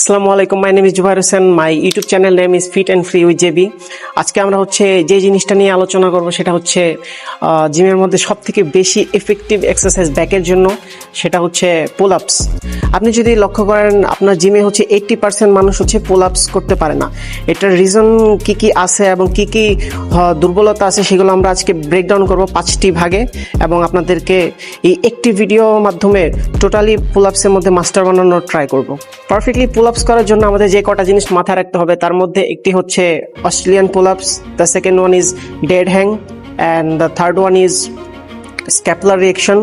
আসসালামু আলাইকুম, my name is Jubair Hossain. My YouTube channel name is fit and free with JB. আজকে আমরা যে জিনিসটা নিয়ে আলোচনা করব সেটা হচ্ছে জিমের মধ্যে সব থেকে বেশি এফেক্টিভ এক্সারসাইজ ব্যাকের জন্য, সেটা হচ্ছে পুল আপস। আপনি যদি লক্ষ্য করেন আপনার জিমে 80% মানুষ পুল আপস করতে পারে না। এটার রিজন কি কি আছে এবং কি কি দুর্বলতা আছে সেগুলো আমরা আজকে ব্রেকডাউন করব 5টি ভাগে, এবং আপনাদেরকে এই একটি ভিডিও মাধ্যমে টোটালি পুল আপসের মধ্যে মাস্টার বানানোর ট্রাই করব। পারফেক্টলি পুল আপস করার জন্য আমাদের যে কটা জিনিস মাথায় রাখতে হবে তার মধ্যে একটি হচ্ছে Australian pull ups, the second one is dead hang, and the third one is scapular reaction,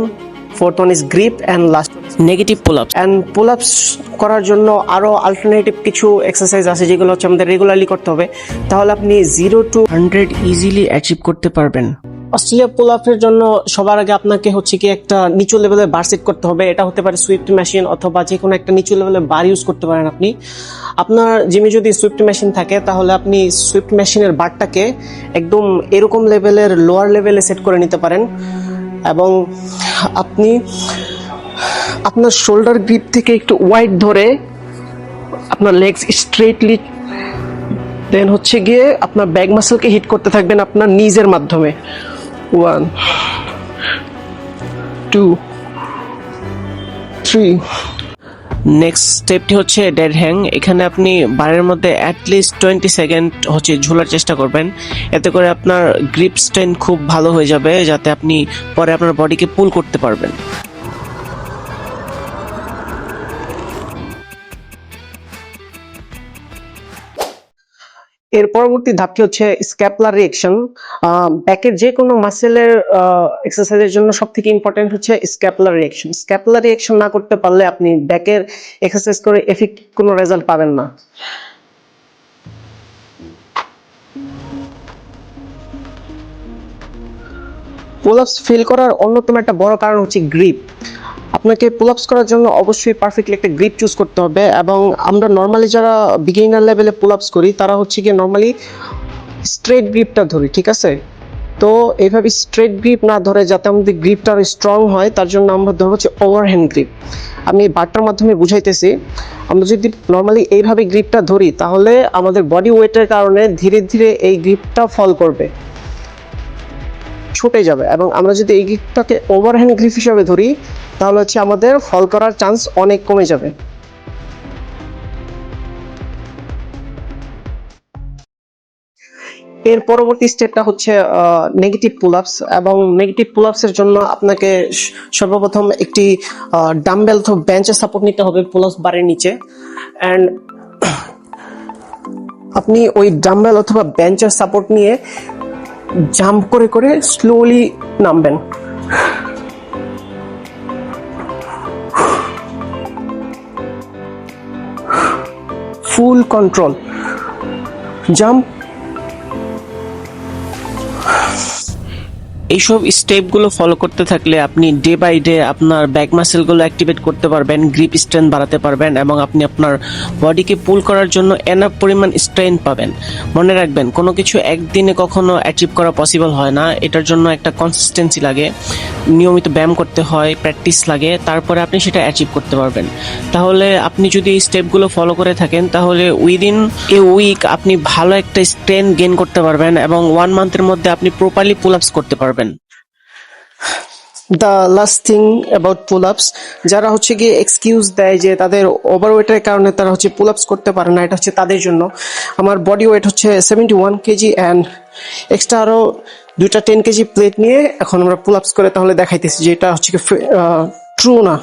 fourth one is grip, and last negative pull ups. And পুল আপস করার জন্য আরও অল্টারনেটিভ কিছু এক্সারসাইজ আছে যেগুলো আমাদের রেগুলারলি করতে হবে, তাহলে আপনি 0 to 100 ইজিলি অ্যাচিভ করতে পারবেন। অস্ট্রেলিয়া পুল আপের জন্য সবার আগে আপনাকে একটা নিচু লেভেলের বার সেট করতে হবে। এটা হতে পারে সুইফট মেশিন অথবা যে কোনো একটা নিচু লেভেলের বার ইউজ করতে পারেন আপনি। আপনার জিমে যদি সুইফট মেশিন থাকে তাহলে আপনি সুইফট মেশিনের বারটাকে একদম এরকম লেভেলের লোয়ার লেভেলে সেট করে নিতে পারেন, এবং আপনি আপনার শোল্ডার গ্রিপ থেকে একটু ওয়াইড ধরে আপনার লেগস স্ট্রেটলি দেন আপনার ব্যাক মাসলকে হিট করতে থাকবেন আপনার নিজের মাধ্যমে। 1 2 3। নেক্সট স্টেপটি ডেড হ্যাং। এখানে আপনি বারের মধ্যে অ্যাটলিস্ট 20 সেকেন্ড ঝোলার চেষ্টা করবেন। এতে করে আপনার গ্রিপ স্ট্রেন্থ খুব ভালো হয়ে যাবে, যাতে আপনি পরে আপনার বডিকে পুল করতে পারবেন। এর পরবর্তী ধাপটি স্ক্যাপুলার রিঅ্যাকশন। ব্যাকের যে কোনো মাসেলের এক্সারসাইজের জন্য সবথেকে important scapular reaction. Scapular reaction না করতে পারলে আপনি ব্যাকের এক্সারসাইজ করে এফেক্টিভ কোনো রেজাল্ট পাবেন না। পুল আপস ফিল করার অন্যতম একটা বড় কারণ গ্রিপ। আপনাকে পুল আপস করার জন্য অবশ্যই পারফেক্টলি একটা গ্রিপ চুজ করতে হবে, এবং আমরা নর্মালি যারা বিগিনার লেভেলে পুল আপস করি তারা নর্মালি স্ট্রেট গ্রিপটা ধরি, ঠিক আছে? তো এইভাবে স্ট্রেট গ্রিপ না ধরে যাতে আমাদের গ্রিপটা আরো স্ট্রং হয় তার জন্য আমরা ধরবো ওভারহ্যান্ড গ্রিপ। আমি বারটার মাধ্যমে বুঝাইতেছি। আমরা যদি নর্মালি এইভাবে গ্রিপটা ধরি তাহলে আমাদের বডি ওয়েটের কারণে ধীরে ধীরে এই গ্রিপটা ফল করবে, ছুটে যাবে, এবং আমরা যদি এই গ্রিপটাকে ওভারহ্যান্ড গ্রিপ হিসাবে ধরি তাহলে আমাদের ফল করার চান্স অনেক কমে যাবে। এর পরবর্তী স্টেপটা নেগেটিভ পুল আপস, এবং নেগেটিভ পুল আপস এর জন্য আপনাকে সর্বপ্রথম একটি ডাম্বেল অথবা বেঞ্চের সাপোর্ট নিতে হবে পুল আপস বারের নিচে, এন্ড আপনি ওই ডাম্বেল অথবা বেঞ্চের সাপোর্ট নিয়ে জাম্প করে করে স্লোলি নামবেন। ফুল কন্ট্রোল, জাম্প। এইসব স্টেপগুলো ফলো করতে থাকলে আপনি ডে বাই ডে আপনার ব্যাক মাসেলগুলো অ্যাক্টিভেট করতে পারবেন, গ্রিপ স্ট্রেন্থ বাড়াতে পারবেন, এবং আপনি আপনার বডিকে পুল করার জন্য এনাফ পরিমাণ স্ট্রেন্থ পাবেন। মনে রাখবেন, কোনো কিছু একদিনে কখনো অ্যাচিভ করা পসিবল হয় না। এটার জন্য একটা কনসিস্টেন্সি লাগে, নিয়মিত ব্যায়াম করতে হয়, প্র্যাকটিস লাগে, তারপরে আপনি সেটা অ্যাচিভ করতে পারবেন। তাহলে আপনি যদি এই স্টেপগুলো ফলো করে থাকেন তাহলে উইদিন এ উইক আপনি ভালো একটা স্ট্রেন্থ গেইন করতে পারবেন, এবং 1 মান্থের মধ্যে আপনি প্রপারলি পুল আপস করতে পারবেন। দ্য লাস্ট থিং অ্যাবাউট পুল আপস, যারা এক্সকিউজ দেয় যে তাদের ওভারওয়েটের কারণে তারা পুল আপস করতে পারে না, এটা তাদের জন্য। আমার body weight 71 KG, and extra আরো 2টা 10 কেজি প্লেট নিয়ে এখন আমরা পুল আপস করে তাহলে দেখাইতেছি যে এটা ট্রু না।